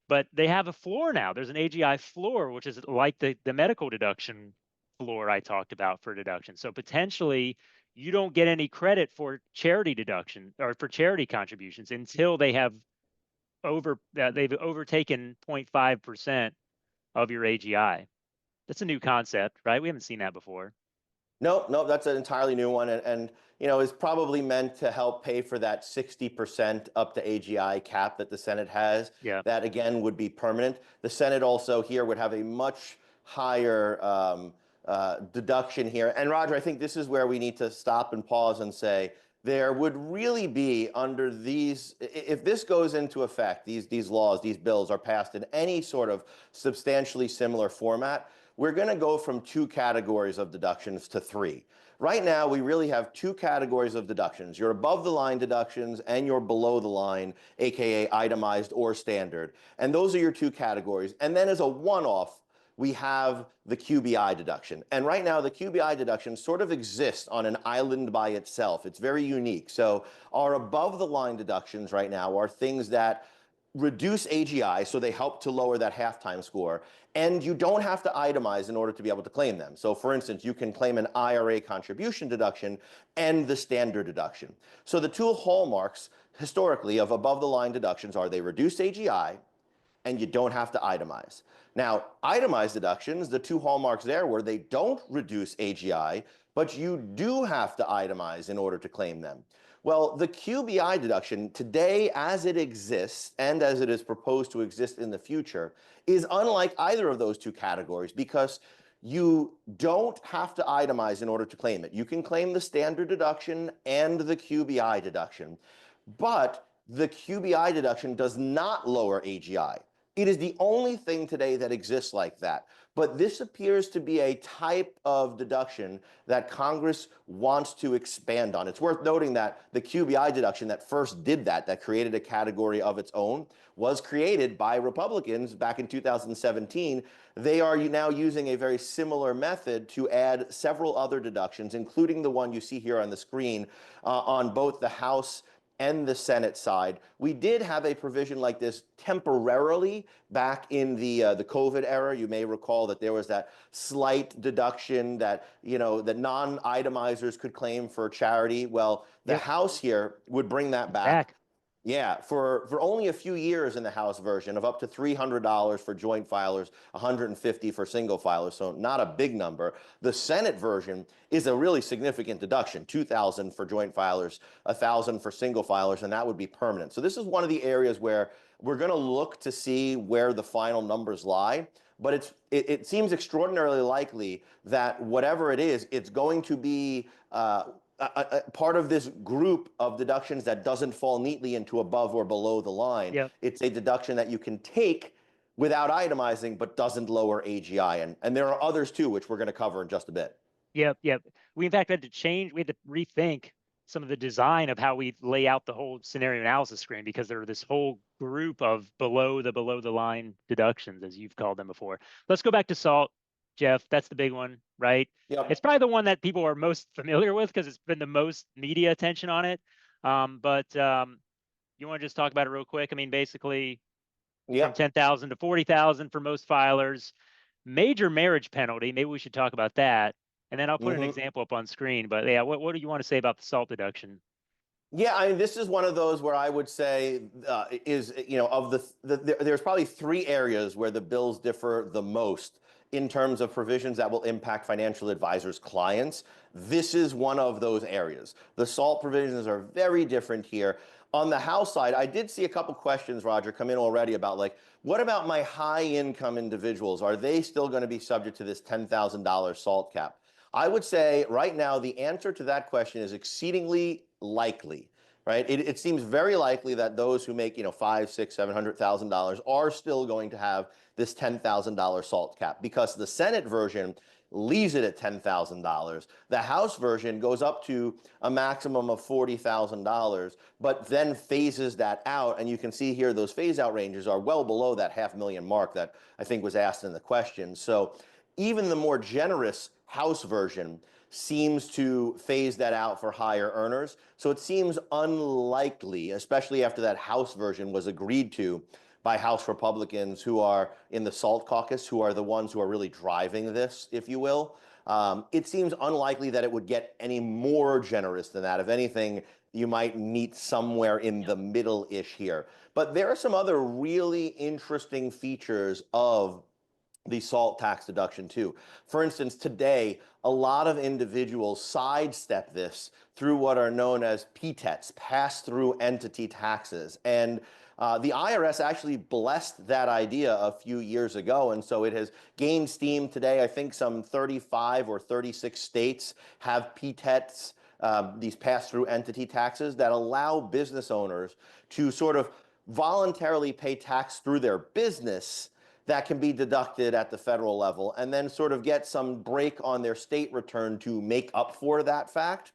but they have a floor now. There's an AGI floor, which is like the medical deduction floor I talked about for deduction. So potentially you don't get any credit for charity deduction or for charity contributions until they have they've overtaken 0.5% of your AGI. That's a new concept, right? We haven't seen that before. No, no, that's an entirely new one, and is probably meant to help pay for that 60% up to AGI cap that the Senate has. Yeah. That again would be permanent. The Senate also here would have a much higher deduction here. And Roger, I think this is where we need to stop and pause and say there would really be under these, if this goes into effect, these laws, these bills are passed in any sort of substantially similar format, we're going to go from 2 categories of deductions to 3. Right now, we really have 2 categories of deductions. Your above the line deductions and your below the line, AKA itemized or standard. And those are your 2 categories. And then as a one-off, we have the QBI deduction. And right now, the QBI deduction sort of exists on an island by itself. It's very unique. So our above the line deductions right now are things that reduce AGI, so they help to lower that halftime score, and you don't have to itemize in order to be able to claim them. So for instance, you can claim an IRA contribution deduction and the standard deduction. So the 2 hallmarks historically of above the line deductions are they reduce AGI and you don't have to itemize. Now, itemized deductions, the 2 hallmarks there were they don't reduce AGI, but you do have to itemize in order to claim them. Well, the QBI deduction today as it exists and as it is proposed to exist in the future is unlike either of those 2 categories because you don't have to itemize in order to claim it. You can claim the standard deduction and the QBI deduction, but the QBI deduction does not lower AGI. It is the only thing today that exists like that. But this appears to be a type of deduction that Congress wants to expand on. It's worth noting that the QBI deduction that first did that created a category of its own, was created by Republicans back in 2017. They are now using a very similar method to add several other deductions, including the one you see here on the screen on both the House and the Senate side. We did have a provision like this temporarily back in the COVID era. You may recall that there was that slight deduction that that non-itemizers could claim for charity. Well, the House here would bring that back. Yeah, for only a few years in the House version of up to $300 for joint filers, $150 for single filers, so not a big number. The Senate version is a really significant deduction, $2,000 for joint filers, $1,000 for single filers, and that would be permanent. So this is one of the areas where we're going to look to see where the final numbers lie, but it seems extraordinarily likely that whatever it is, it's going to be part of this group of deductions that doesn't fall neatly into above or below the line. Yep. It's a deduction that you can take without itemizing, but doesn't lower AGI. And there are others too, which we're going to cover in just a bit. Yep. We in fact had to rethink some of the design of how we lay out the whole scenario analysis screen because there are this whole group of below the line deductions, as you've called them before. Let's go back to SALT. Jeff, that's the big one, right? Yep. It's probably the one that people are most familiar with because it's been the most media attention on it. But you want to just talk about it real quick? I mean, basically, from 10,000 to 40,000 for most filers. Major marriage penalty. Maybe we should talk about that. And then I'll put an example up on screen. But yeah, what do you want to say about the SALT deduction? Yeah, I mean, this is one of those where I would say there's probably 3 areas where the bills differ the most in terms of provisions that will impact financial advisors' clients. This is one of those areas. The SALT provisions are very different here. On the House side, I did see a couple questions, Roger, come in already about what about my high income individuals? Are they still going to be subject to this $10,000 SALT cap? I would say right now the answer to that question is exceedingly likely. right? It seems very likely that those who make, five, six, $700,000 are still going to have this $10,000 SALT cap, because the Senate version leaves it at $10,000. The House version goes up to a maximum of $40,000, but then phases that out. And you can see here those phase out ranges are well below that $500,000 mark that I think was asked in the question. So even the more generous House version seems to phase that out for higher earners. So it seems unlikely, especially after that House version was agreed to by House Republicans who are in the SALT caucus, who are the ones who are really driving this, if you will. It seems unlikely that it would get any more generous than that. If anything, you might meet somewhere in the middle-ish here. But there are some other really interesting features of the SALT tax deduction too. For instance, today, a lot of individuals sidestep this through what are known as PTETs, pass-through entity taxes. And the IRS actually blessed that idea a few years ago, and so it has gained steam today. I think some 35 or 36 states have PTETs, these pass-through entity taxes that allow business owners to sort of voluntarily pay tax through their business that can be deducted at the federal level, and then sort of get some break on their state return to make up for that fact.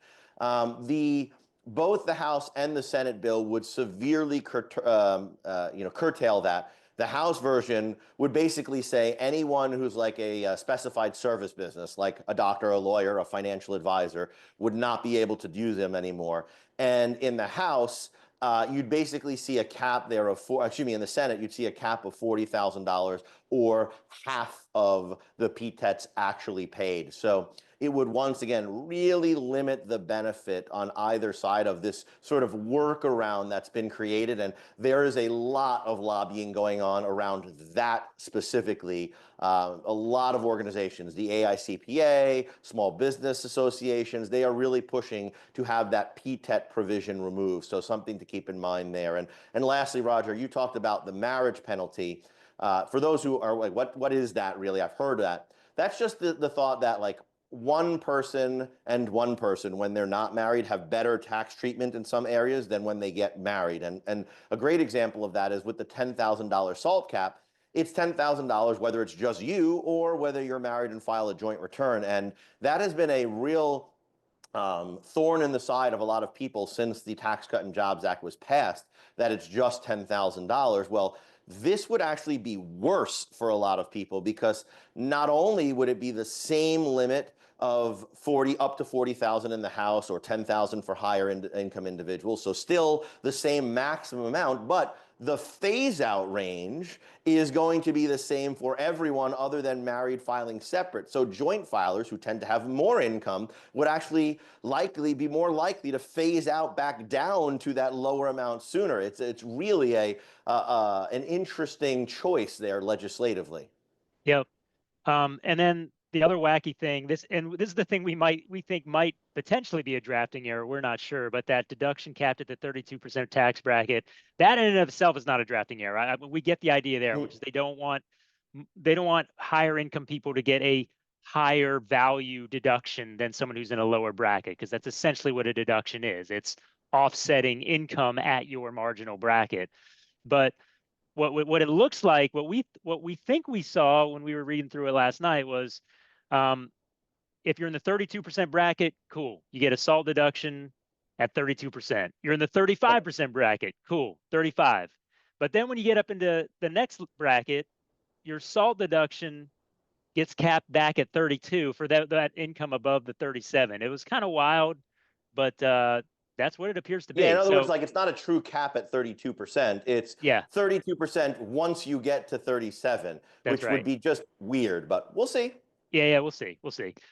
Both the House and the Senate bill would severely curtail that. The House version would basically say anyone who's like a specified service business, like a doctor, a lawyer, a financial advisor, would not be able to do them anymore. And in the House, you'd basically see a cap there of in the Senate, you'd see a cap of $40,000 or half of the PTETs actually paid. So it would once again really limit the benefit on either side of this sort of workaround that's been created. And there is a lot of lobbying going on around that specifically. A lot of organizations, the AICPA, small business associations, they are really pushing to have that PTET provision removed. So something to keep in mind there. And lastly, Roger, you talked about the marriage penalty. For those who are like, what is that really? I've heard that. That's just the thought that like one person and one person, when they're not married, have better tax treatment in some areas than when they get married. And a great example of that is with the $10,000 SALT cap. It's $10,000 whether it's just you or whether you're married and file a joint return. And that has been a real thorn in the side of a lot of people since the Tax Cut and Jobs Act was passed, that it's just $10,000. Well, this would actually be worse for a lot of people, because not only would it be the same limit of up to 40,000 in the House, or 10,000 for higher income individuals, so still the same maximum amount, but the phase out range is going to be the same for everyone other than married filing separate. So joint filers who tend to have more income would actually be more likely to phase out back down to that lower amount sooner. It's really an interesting choice there legislatively. Yep. And then the other wacky thing, this is the thing we think might potentially be a drafting error. We're not sure, but that deduction capped at the 32% tax bracket, that in and of itself is not a drafting error. We get the idea there, which is they don't want higher income people to get a higher value deduction than someone who's in a lower bracket, because that's essentially what a deduction is. It's offsetting income at your marginal bracket. But what it looks like, what we think we saw when we were reading through it last night was, if you're in the 32% bracket, cool, you get a SALT deduction at 32%. You're in the 35% bracket, cool, 35. But then when you get up into the next bracket, your SALT deduction gets capped back at 32 for that income above the 37. It was kind of wild, but that's what it appears to be. Yeah, in other words, like, it's not a true cap at 32%. It's 32% once you get to 37, which would be just weird, but we'll see. Yeah, we'll see.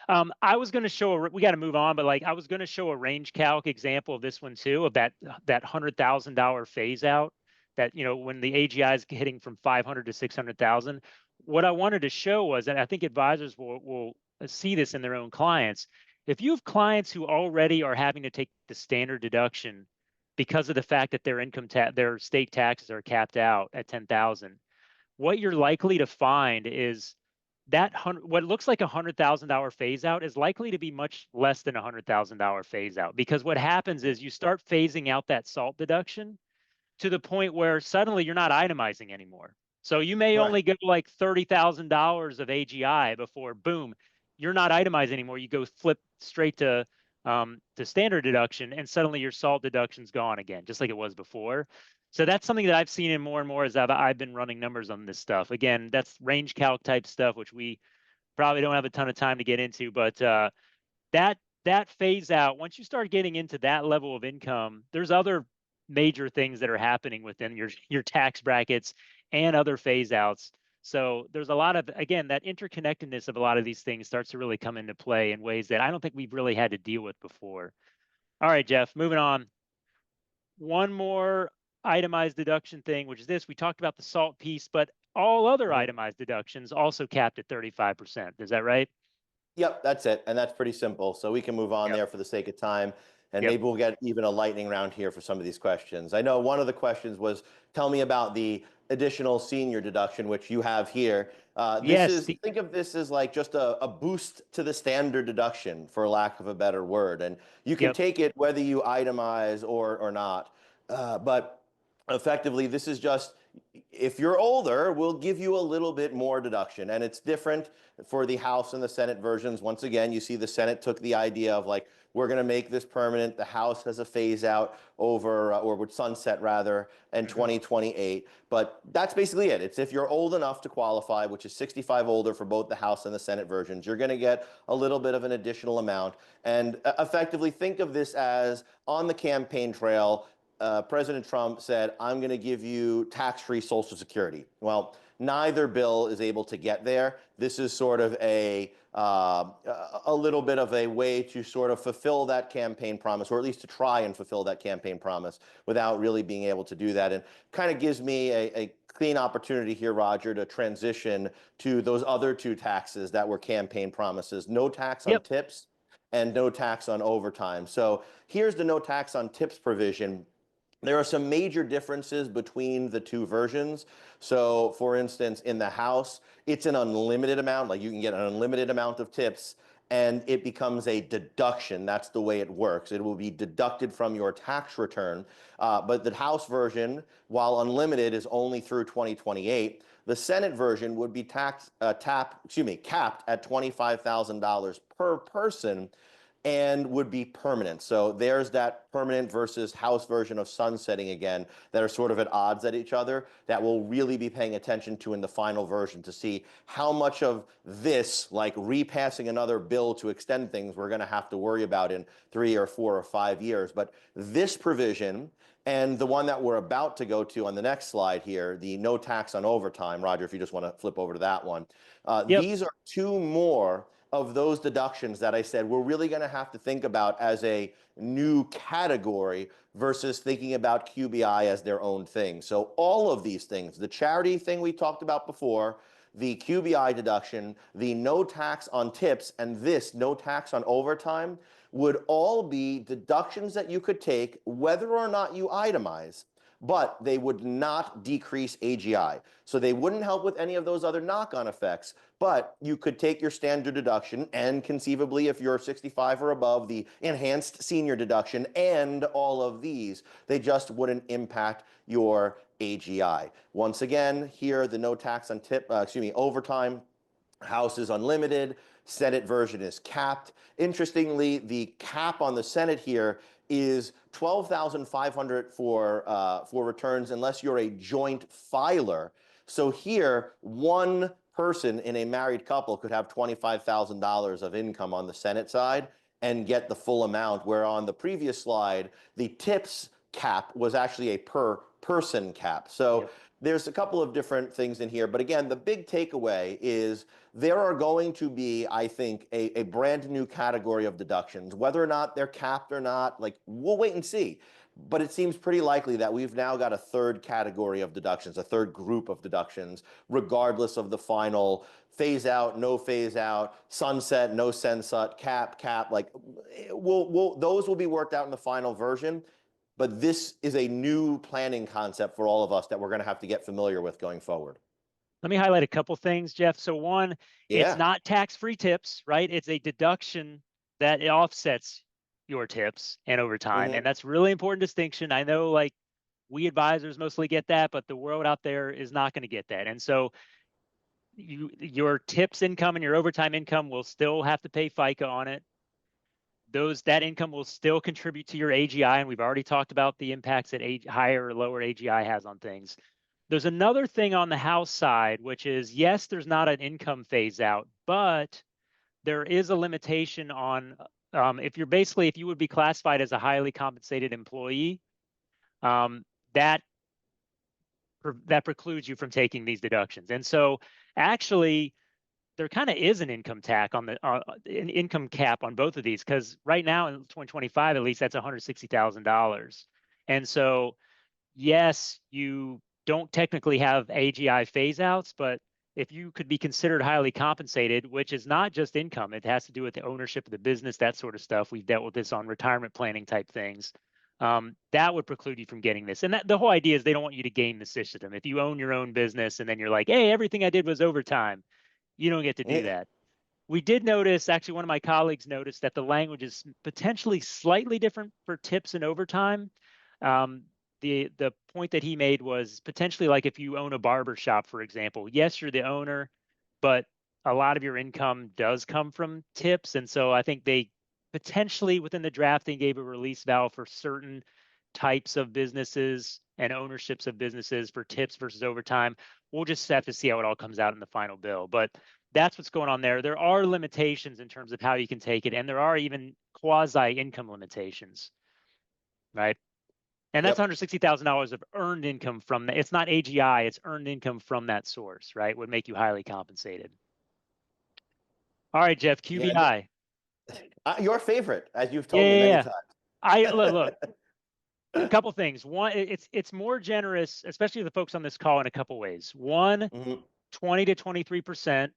I was going to show we got to move on, but like I was going to show a range calc example of this one too, of that $100,000 phase out, that when the AGI is hitting from 500 to 600,000. What I wanted to show was, and I think advisors will see this in their own clients. If you have clients who already are having to take the standard deduction because of the fact that their state taxes are capped out at 10,000, what you're likely to find is what looks like $100,000 phase out is likely to be much less than $100,000 phase out, because what happens is you start phasing out that SALT deduction to the point where suddenly you're not itemizing anymore. So you may Right. only go like $30,000 of AGI before, boom, you're not itemized anymore. You go flip straight to standard deduction, and suddenly your SALT deduction's gone again, just like it was before. So that's something that I've seen in more and more as I've been running numbers on this stuff. Again, that's range calc type stuff, which we probably don't have a ton of time to get into, but that phase out, once you start getting into that level of income, there's other major things that are happening within your tax brackets and other phase outs. So there's a lot of, again, that interconnectedness of a lot of these things starts to really come into play in ways that I don't think we've really had to deal with before. All right, Jeff, moving on. One more itemized deduction thing, which is this. We talked about the SALT piece, but all other Mhm. itemized deductions also capped at 35%. Is that right? Yep, that's it. And that's pretty simple. So we can move on Yep. there for the sake of time. And Yep. maybe we'll get even a lightning round here for some of these questions. I know one of the questions was, tell me about the additional senior deduction, which you have here. Yes. Think of this as like just a boost to the standard deduction, for lack of a better word. And you can Yep. take it whether you itemize or not. But effectively, this is just, if you're older, we'll give you a little bit more deduction. And it's different for the House and the Senate versions. Once again, you see the Senate took the idea of like, we're going to make this permanent. The House has a phase out over, or would sunset rather, in 2028. But that's basically it. It's if you're old enough to qualify, which is 65 older for both the House and the Senate versions, you're going to get a little bit of an additional amount. And effectively think of this as on the campaign trail, President Trump said, I'm going to give you tax-free Social Security. Well, neither bill is able to get there. This is sort of a little bit of a way to sort of fulfill that campaign promise, or at least to try and fulfill that campaign promise without really being able to do that. And kind of gives me a clean opportunity here, Roger, to transition to those other two taxes that were campaign promises: no tax on Yep. tips and no tax on overtime. So here's the no tax on tips provision. There are some major differences between the two versions. So for instance, in the House, it's an unlimited amount, like you can get an unlimited amount of tips, and it becomes a deduction. That's the way it works. It will be deducted from your tax return. But the House version, while unlimited, is only through 2028. The Senate version would be capped at $25,000 per person, and would be permanent. So there's that permanent versus House version of sunsetting again that are sort of at odds at each other, that we'll really be paying attention to in the final version to see how much of this, like repassing another bill to extend things, we're going to have to worry about in 3 or 4 or 5 years. But this provision, and the one that we're about to go to on the next slide here, the no tax on overtime, Roger, if you just want to flip over to that one, Yep. these are two more of those deductions that I said we're really going to have to think about as a new category versus thinking about QBI as their own thing. So all of these things, the charity thing we talked about before, the QBI deduction, the no tax on tips, and this no tax on overtime would all be deductions that you could take whether or not you itemize, but they would not decrease AGI. So they wouldn't help with any of those other knock-on effects, but you could take your standard deduction and conceivably, if you're 65 or above, the enhanced senior deduction and all of these. They just wouldn't impact your AGI. Once again, here, the no tax on overtime. House is unlimited. Senate version is capped. Interestingly, the cap on the Senate here is $12,500 for returns unless you're a joint filer. So here, one person in a married couple could have $25,000 of income on the Senate side and get the full amount, where on the previous slide, the tips cap was actually a per person cap. So Yep. there's a couple of different things in here. But again, the big takeaway is there are going to be, I think, a brand new category of deductions. Whether or not they're capped or not, like, we'll wait and see. But it seems pretty likely that we've now got a third category of deductions, a third group of deductions, regardless of the final phase out, no phase out, sunset, no sunset, cap. Like, those will be worked out in the final version. But this is a new planning concept for all of us that we're going to have to get familiar with going forward. Let me highlight a couple things, Jeff. So one, it's Yeah. not tax-free tips, right? It's a deduction that it offsets your tips and overtime. And Hmm. that's really important distinction. I know like we advisors mostly get that, but the world out there is not going to get that. And so your tips income and your overtime income will still have to pay FICA on it. That income will still contribute to your AGI, and we've already talked about the impacts that higher or lower AGI has on things. There's another thing on the house side, which is yes, there's not an income phase out, but there is a limitation on if you would be classified as a highly compensated employee, um, that precludes you from taking these deductions. And so actually there kind of is an income tax on an income cap on both of these, because right now in 2025 at least that's $160,000. And so yes, you don't technically have AGI phase outs, but if you could be considered highly compensated, which is not just income, it has to do with the ownership of the business, that sort of stuff. We've dealt with this on retirement planning type things. That would preclude you from getting this. And the whole idea is they don't want you to game the system. If you own your own business and then you're like, hey, everything I did was overtime, you don't get to do Yeah. that. We did notice, actually, one of my colleagues noticed that the language is potentially slightly different for tips and overtime. Um, the point that he made was potentially like if you own a barber shop, for example. Yes, you're the owner, but a lot of your income does come from tips. And so I think they potentially within the drafting gave a release valve for certain types of businesses and ownerships of businesses for tips versus overtime. We'll just have to see how it all comes out in the final bill. But that's what's going on there. There are limitations in terms of how you can take it, and there are even quasi income limitations, right? And that's Yep. $160,000 of earned income from that. It's not AGI, it's earned income from that source, right? Would make you highly compensated. All right, Jeff, Yeah. QBI. Your favorite, as you've Yeah, told me yeah, many yeah. times. Look, a couple things. One, it's more generous, especially the folks on this call, in a couple ways. One, Mhm. 20 to 23%.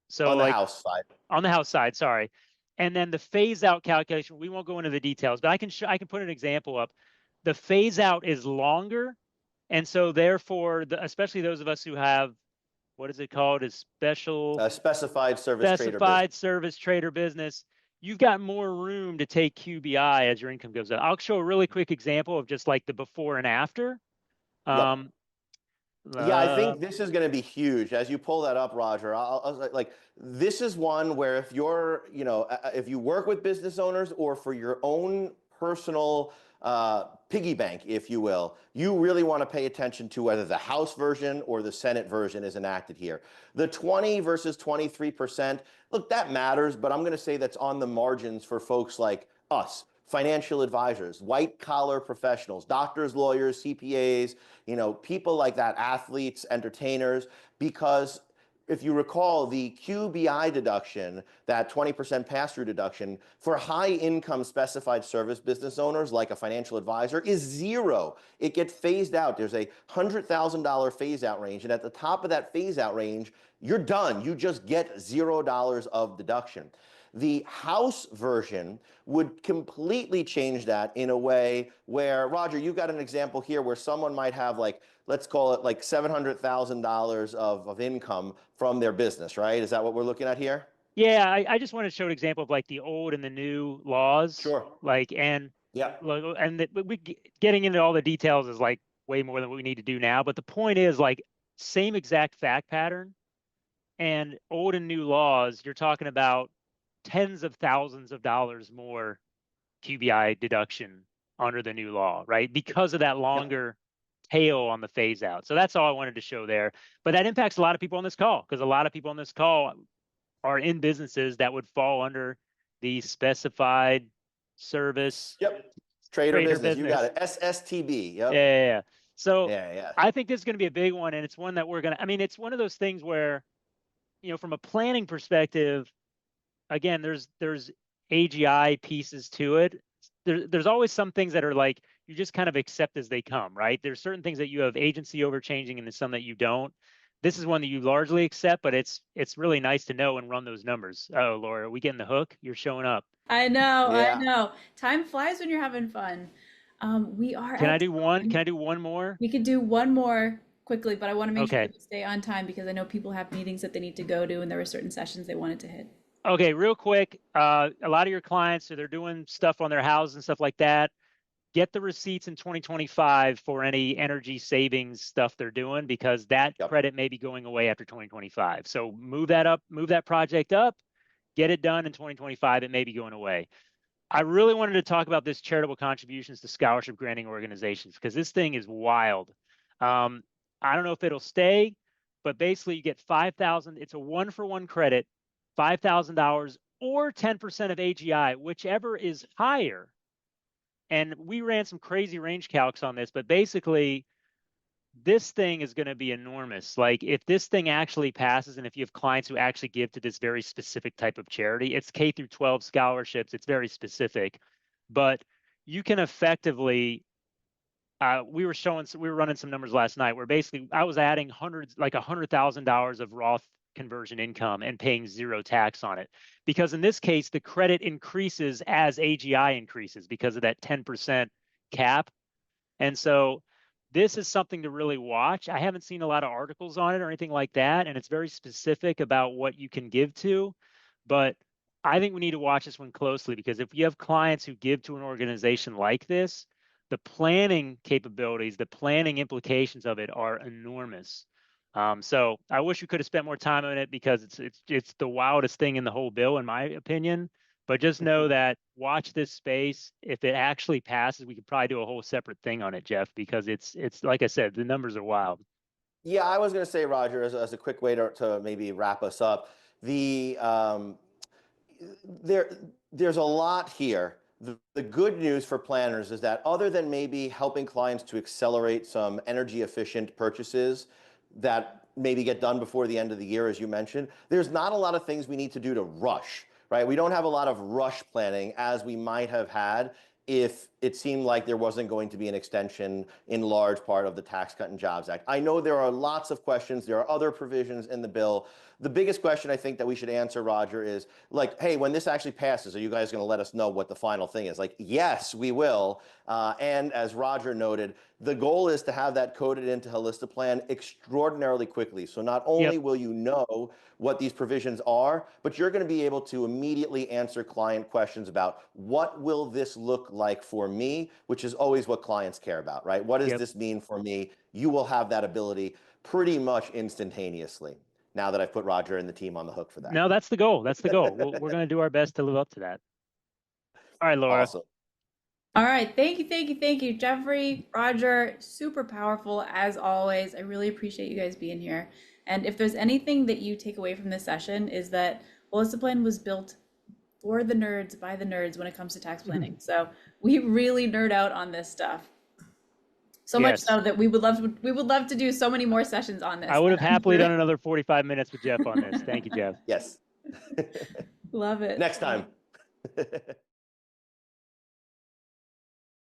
So On the like house side. on the house side, sorry. And then the phase out calculation, we won't go into the details, but I can put an example up. The phase out is longer. And so therefore, especially those of us who have, what is it called? Is Specified service trader business. specified service trader business. You've got more room to take QBI as your income goes up. I'll show a really quick example of just like the before and after. Yep. Um, Yeah, I uh, think this is going to be huge. As you pull that up, Roger, like this is one where if you're, if you work with business owners or for your own personal piggy bank, if you will, you really want to pay attention to whether the House version or the Senate version is enacted here. The 20 versus 23%, look, that matters, but I'm going to say that's on the margins for folks like us. Financial advisors, white collar professionals, doctors, lawyers, CPAs, people like that, athletes, entertainers, because if you recall, the QBI deduction, that 20% pass-through deduction for high-income specified service business owners like a financial advisor is zero. It gets phased out. There's a $100,000 phase-out range, and at the top of that phase-out range, you're done. You just get $0 of deduction. The House version would completely change that in a way where, Roger, you've got an example here where someone might have like, let's call it like $700,000 of income from their business, right? Is that what we're looking at here? yeah, I just wanted to show an example of like the old and the new laws, Sure. like Yeah. getting into all the details is like way more than what we need to do now. But the point is like same exact fact pattern and old and new laws. You're talking about tens of thousands of dollars more QBI deduction under the new law, right? Because of that Yep. longer tail on the phase out. So that's all I wanted to show there. But that impacts a lot of people on this call because a lot of people on this call are in businesses that would fall under the specified service Yep. Trader trader business. You got business. it. SSTB. Yeah, Yep. yeah, yeah. So Yeah. Yeah. I think this is going to be a big one, and it's one that I mean, it's one of those things where, from a planning perspective, again, there's AGI pieces to it. There's always some things that are like you just kind of accept as they come, right? There's certain things that you have agency over changing, and there's some that you don't. This is one that you largely accept, but it's really nice to know and run those numbers. Oh, Laura, are we getting the hook? You're showing up. I know, I Yeah. know. Time flies when you're having fun. We are Can I at do one? time. Can I do one more? We could do one more. quickly, but I want to make sure Okay. that we stay on time because I know people have meetings that they need to go to and there were certain sessions they wanted to hit. Okay, real quick. A lot of your clients, so they're doing stuff on their houses and stuff like that. Get the receipts in 2025 for any energy savings stuff they're doing, because that Yep. credit may be going away after 2025. So move that up, move that project up, get it done in 2025. It may be going away. I really wanted to talk about this charitable contributions to scholarship granting organizations, because this thing is wild. I don't know if it'll stay, but basically you get 5,000. It's a 1-for-1 credit, $5,000 or 10% of AGI, whichever is higher. And we ran some crazy range calcs on this, but basically this thing is going to be enormous. Like if this thing actually passes, and if you have clients who actually give to this very specific type of charity, it's K through 12 scholarships. It's very specific, but you can effectively, we were running some numbers last night where basically I was adding $100,000 of Roth conversion income and paying 0 tax on it. Because in this case, the credit increases as AGI increases because of that 10% cap. And so this is something to really watch. I haven't seen a lot of articles on it or anything like that, and it's very specific about what you can give to. But I think we need to watch this one closely, because if you have clients who give to an organization like this, the planning capabilities, the planning implications of it are enormous. So I wish we could have spent more time on it, because it's the wildest thing in the whole bill, in my opinion. But just know that watch this space. If it actually passes, we could probably do a whole separate thing on it, Jeff, because it's like I said, the numbers are wild. Yeah, I was going to say, Roger, as a quick way to maybe wrap us up, the there's a lot here. The good news for planners is that other than maybe helping clients to accelerate some energy efficient purchases that maybe get done before the end of the year, as you mentioned, there's not a lot of things we need to do to rush, right? We don't have a lot of rush planning as we might have had if it seemed like there wasn't going to be an extension in large part of the Tax Cut and Jobs Act. I know there are lots of questions. There are other provisions in the bill. The biggest question I think that we should answer, Roger, is like, hey, when this actually passes, are you guys going to let us know what the final thing is? Like, yes, we will. And as Roger noted, the goal is to have that coded into Halistaplan extraordinarily quickly. So not only will you know what these provisions are, but you're going to be able to immediately answer client questions about what will this look like for me, which is always what clients care about, right? What does this mean for me? You will have that ability pretty much instantaneously, now that I've put Roger and the team on the hook for that. No, that's the goal. That's the goal. We're going to do our best to live up to that. All right, Laura. Awesome. All right. Thank you, Jeffrey, Roger. Super powerful as always. I really appreciate you guys being here. And if there's anything that you take away from this session, is that Halistaplan was built for the nerds, by the nerds when it comes to tax planning. So we really nerd out on this stuff. So much so that we would love to do so many more sessions on this. I would have happily done another 45 minutes with Jeff on this. Thank you, Jeff. Yes. Love it. Next time.